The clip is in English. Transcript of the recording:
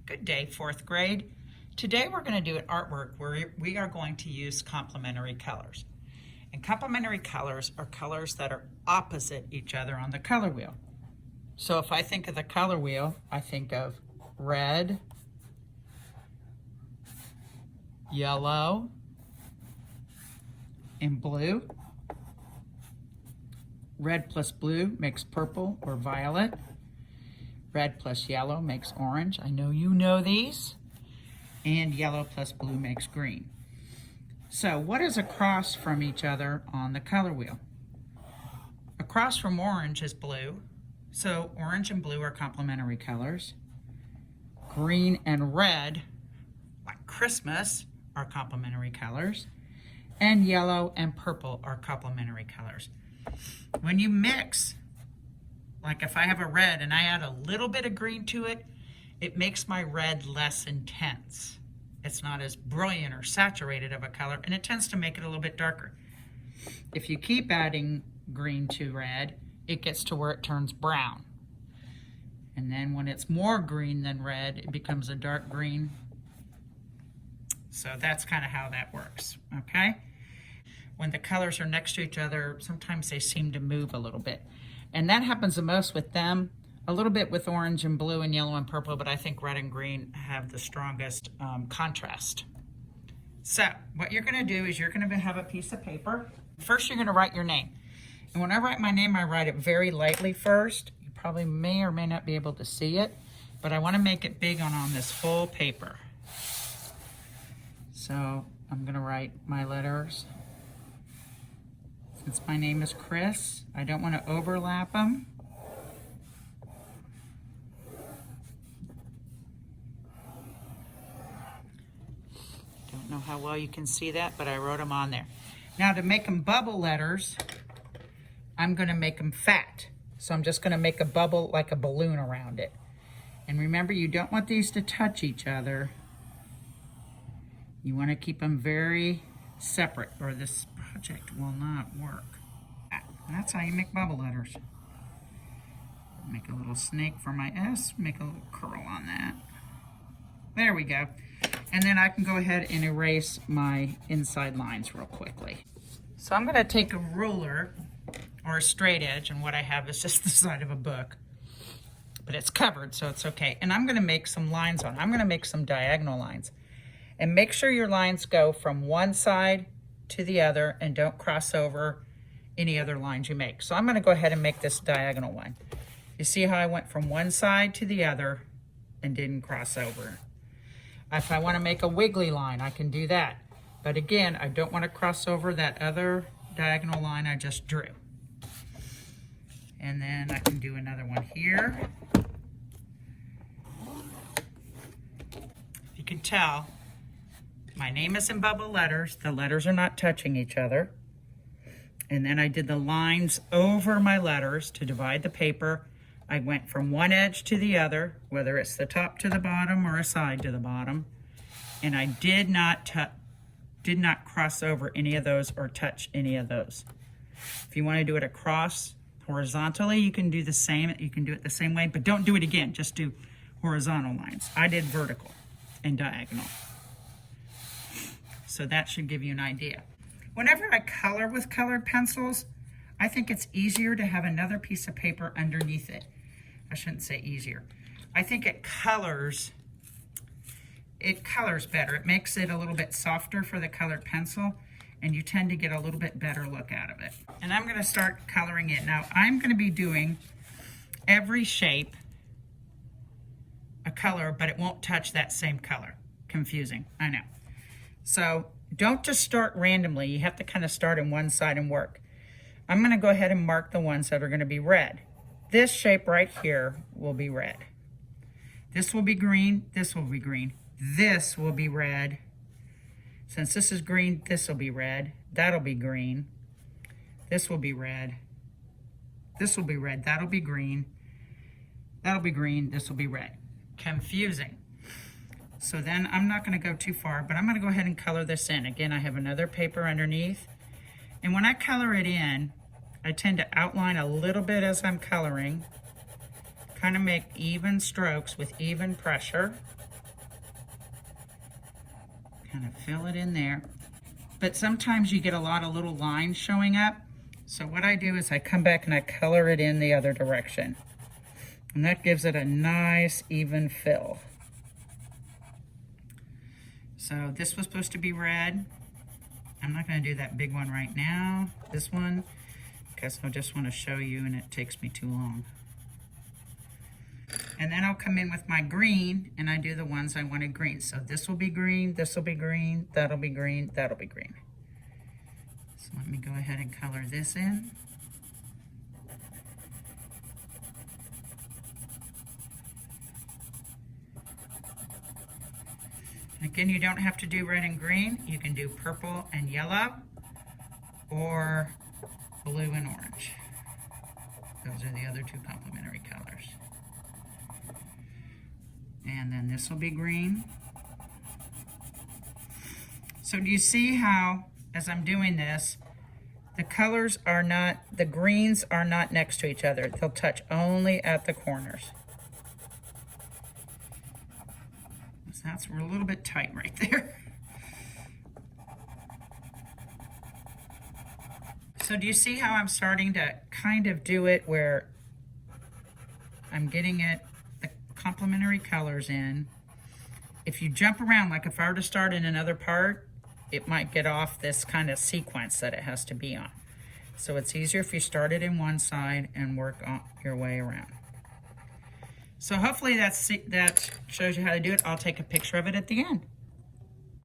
Good day, fourth grade. Today we're going to do an artwork where we are going to use complementary colors. And complementary colors are colors that are opposite each other on the color wheel. So if I think of the color wheel, I think of red, yellow, and blue. Red plus blue makes purple or violet. Red plus yellow makes orange. I know you know these. And yellow plus blue makes green. So what is across from each other on the color wheel? Across from orange is blue. So orange and blue are complementary colors. Green and red, like Christmas, are complementary colors. And yellow and purple are complementary colors. When you mix, like if I have a red and I add a little bit of green to it, it makes my red less intense. It's not as brilliant or saturated of a color, and it tends to make it a little bit darker. If you keep adding green to red, it gets to where it turns brown. And then when it's more green than red, it becomes a dark green. So that's kind of how that works, okay? When the colors are next to each other, sometimes they seem to move a little bit. And that happens the most with them, a little bit with orange and blue and yellow and purple, but I think red and green have the strongest contrast. So what you're gonna do is you're gonna have a piece of paper. First, you're gonna write your name. And when I write my name, I write it very lightly first. You probably may or may not be able to see it, but I wanna make it big on this whole paper. So I'm gonna write my letters. Since my name is Chris, I don't want to overlap them. Don't know how well you can see that, but I wrote them on there. Now to make them bubble letters, I'm going to make them fat. So I'm just going to make a bubble like a balloon around it. And remember, you don't want these to touch each other. You want to keep them very separate, or this project will not work. That's how you make bubble letters. Make a little snake for my S, make a little curl on that. There we go. And then I can go ahead and erase my inside lines real quickly. So I'm going to take a ruler or a straight edge, and what I have is just the side of a book, but it's covered, so it's okay. And I'm going to make some lines on it. I'm going to make some diagonal lines. And make sure your lines go from one side to the other and don't cross over any other lines you make. So I'm going to go ahead and make this diagonal one. You see how I went from one side to the other and didn't cross over. If I want to make a wiggly line, I can do that. But again, I don't want to cross over that other diagonal line I just drew. And then I can do another one here. You can tell my name is in bubble letters. The letters are not touching each other. And then I did the lines over my letters to divide the paper. I went from one edge to the other, whether it's the top to the bottom or a side to the bottom. And I did not cross over any of those or touch any of those. If you want to do it across horizontally, you can do the same. You can do it the same way, but don't do it again. Just do horizontal lines. I did vertical and diagonal. So that should give you an idea. Whenever I color with colored pencils, I think it's easier to have another piece of paper underneath it. I shouldn't say easier. I think it colors better. It makes it a little bit softer for the colored pencil, and you tend to get a little bit better look out of it. And I'm going to start coloring it. Now, I'm going to be doing every shape a color, but it won't touch that same color. Confusing, I know. So don't just start randomly. You have to kind of start on one side and work. I'm going to go ahead and mark the ones that are going to be red. This shape right here will be red. This will be green. This will be green. This will be red. Since this is green, this will be red. That'll be green. This will be red. This will be red. That'll be green. That'll be green. This will be red. Confusing. So then I'm not going to go too far, but I'm going to go ahead and color this in. Again, I have another paper underneath. And when I color it in, I tend to outline a little bit as I'm coloring, kind of make even strokes with even pressure. kind of fill it in there. But sometimes you get a lot of little lines showing up. So what I do is I come back and I color it in the other direction. And that gives it a nice even fill. So this was supposed to be red. I'm not going to do that big one right now, this one, because I just want to show you and it takes me too long. And then I'll come in with my green and I do the ones I wanted green. So this will be green, this will be green, that'll be green, that'll be green. So let me go ahead and color this in. Again, you don't have to do red and green. You can do purple and yellow or blue and orange. Those are the other two complementary colors. And then this will be green. So do you see how, as I'm doing this, the colors are not, the greens are not next to each other. They'll touch only at the corners. That's, we're a little bit tight right there. So do you see how I'm starting to kind of do it where I'm getting it, the complementary colors in. If you jump around, like if I were to start in another part, it might get off this kind of sequence that it has to be on. So it's easier if you start it in one side and work on your way around. So hopefully that shows you how to do it. I'll take a picture of it at the end.